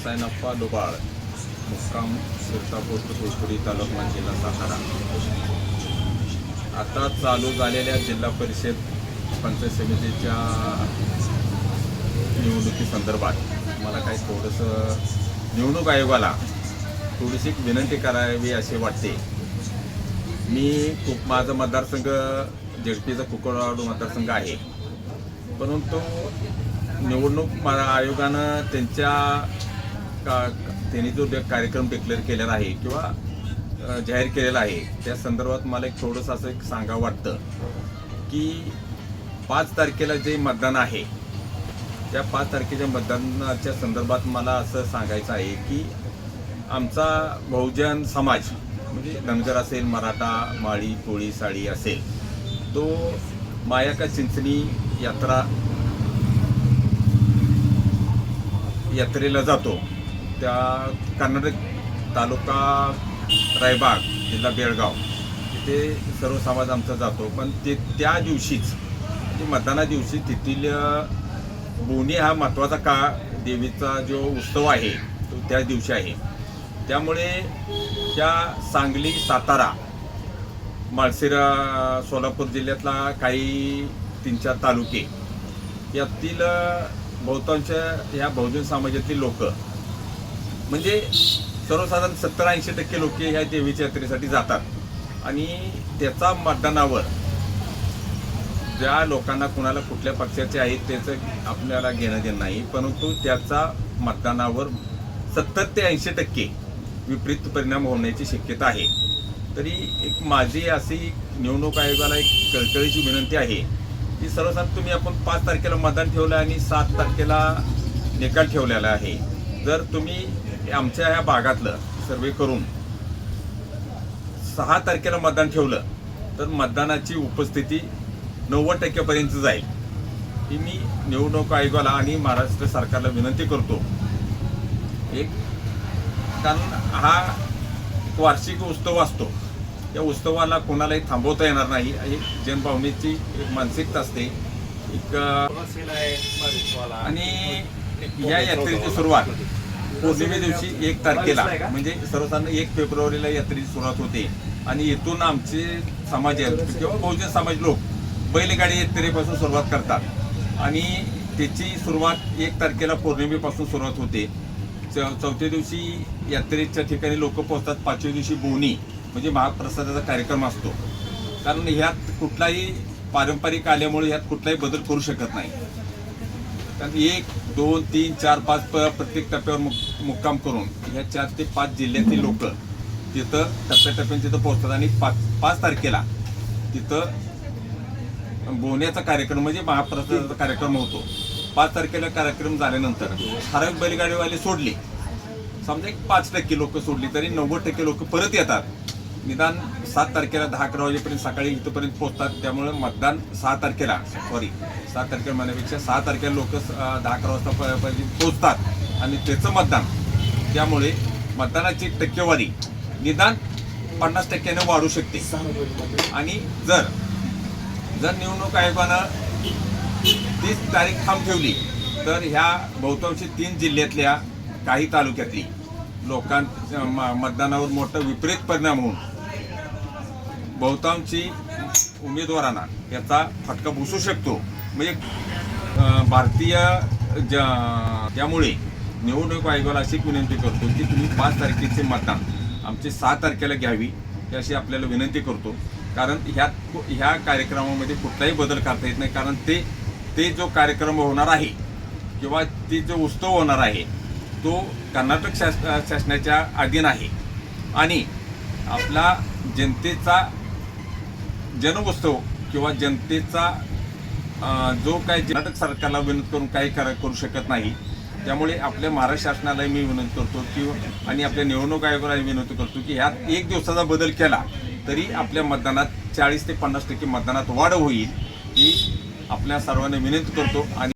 सायनाप्पा डोबाळ, मुक्काम सिरसापूर तुळपुरी तालुका जिल्हा सातारा. आता चालू झालेल्या जिल्हा परिषद पंचायत समितीच्या निवडणुकीसंदर्भात मला काही थोडंसं निवडणूक आयोगाला थोडीशी विनंती करावी असे वाटते. माझा मतदारसंघ जेडपीचा कुकरवाड मतदारसंघ आहे, परंतु निवडणूक आयोगानं त्यांनी जो कार्यक्रम डिक्लेअर केलेला आहे किंवा जाहीर केलेला आहे त्या संदर्भात मला एक थोडंसं असं एक सांगावं वाटतं की 5 तारखेला जे मतदान आहे त्या 5 तारखेच्या मतदानाच्या संदर्भात मला असं सांगायचं आहे की आमचा बहुजन समाज म्हणजे धनगर असेल, मराठा, माळी, कोळी, साळी असेल, तो माया का चिंचणी यात्रेला जातो. त्या कर्नाटक तालुका रायबाग जिल्हा बेळगाव तिथे सर्व समाज आमचा जातो. पण त्या दिवशीच म्हणजे मतदाना दिवशी तेथील बोनी हा महत्त्वाचा देवीचा जो उत्सव आहे तो त्या दिवशी आहे. त्यामुळे त्या सांगली, सातारा, माळशिरा, सोलापूर जिल्ह्यातला काही 3-4 तालुके यातील बहुतांश ह्या बहुजन समाजातील लोक म्हणजे सर्वसाधारण 70-80% लोक ह्या देवीच्या यात्रेसाठी जातात. आणि त्याचा मतदानावर ज्या लोकांना कुणाला कुठल्या पक्षाचे आहेत त्याचं आपल्याला घेणं देणं नाही, परंतु त्याचा मतदानावर 70 ते 80% विपरीत परिणाम होण्याची शक्यता आहे. तरी एक माझी अशी निवडणूक आयोगाला एक कळकळीची विनंती आहे की सर्वसाधारण तुम्ही आपण 5 तारखेला मतदान ठेवलं आणि 7 तारखेला निकाल ठेवलेला आहे. जर तुम्ही आमच्या ह्या भागातलं सर्वे करून 6 तारखेला मतदान ठेवलं तर मतदानाची उपस्थिती 90% पर्यंत जाईल. ही मी निवडणूक आयोगाला आणि महाराष्ट्र सरकारला विनंती करतो. कारण हा वार्षिक उत्सव असतो, त्या उत्सवाला कोणालाही थांबवता येणार नाही. एक जनभावनेची एक मानसिकता असते आणि या यात्रेची सुरुवात पौर्णिमे दिवशी 1 तारखेला म्हणजे सर्वसाधारण 1 फेब्रुवारीला यात्रेची सुरुवात होते. आणि इथून आमचे समाज किंवा बहुजन समाज लोक बैलगाडी यात्रेपासून सुरुवात करतात आणि त्याची सुरुवात 1 तारखेला पौर्णिमेपासून सुरुवात होते. 4थ्या दिवशी यात्रेच्या ठिकाणी लोक पोहोचतात. 5व्या दिवशी बोवणी म्हणजे महाप्रसादाचा कार्यक्रम असतो. कारण ह्यात कुठलाही पारंपरिक आल्यामुळे ह्यात कुठलाही बदल करू शकत नाही. कारण 1, 2, 3, 4, 5 प्रत्येक टप्प्यावर मुक्काम करून ह्या 4 ते 5 जिल्ह्यातील लोक तिथं टप्प्याटप्प्याने तिथं पोहोचतात आणि 5 तारखेला तिथं बोवण्याचा कार्यक्रम म्हणजे महाप्रसादाचा कार्यक्रम होतो. 5 तारखेला कार्यक्रम झाल्यानंतर ठराविक बैलगाडीवाले सोडले, समजा एक 5% लोक सोडली तरी 90% लोक परत येतात. निदान 7 तारखेला 10-11 वाजेपर्यंत सकाळी इथंपर्यंत पोहोचतात. त्यामुळे मतदान 6 तारखेला म्हणण्यापेक्षा 6 तारखेला लोक 10-11 वाजता पोहोचतात आणि त्याचं मतदान. त्यामुळे मतदानाची टक्केवारी निदान 50% वाढू शकते. आणि जर निवडणूक आयोगानं 30 तारीख ठाम ठेवली तर ह्या बहुतांशी 3 जिल्ह्यातल्या काही तालुक्यातली लोकांच्या मतदानावर मोठा विपरीत परिणाम होऊन बहुतांशी उमेदवारांना याचा फटका बसू शकतो. म्हणजे त्यामुळे निवडणूक आयोगाला अशी विनंती करतो की तुम्ही 5 तारखेचे मतदान आमचे 6 तारखेला घ्यावी अशी आपल्याला विनंती करतो. कारण ह्या कार्यक्रमामध्ये कुठलाही बदल करता येत नाही. कारण ते जो कार्यक्रम होणार आहे किंवा ते जो उत्सव होणार आहे तो कर्नाटक शासनाच्या अधीन आहे आणि आपला जनतेचा जनउत्सव किंवा जनतेचा जो काही कर्नाटक सरकारला विनंती करून काही करू शकत नाही. त्यामुळे आपल्या महाराष्ट्र शासनालाही मी विनंती करतो की आणि आपल्या निवडणूक आयोगालाही विनंती करतो की ह्यात 1 दिवसाचा बदल केला तरी आपल्या मतदानात 40 ते 50% मतदानात वाढ होईल ही आपल्या सर्वांना विनंती करतो. आणि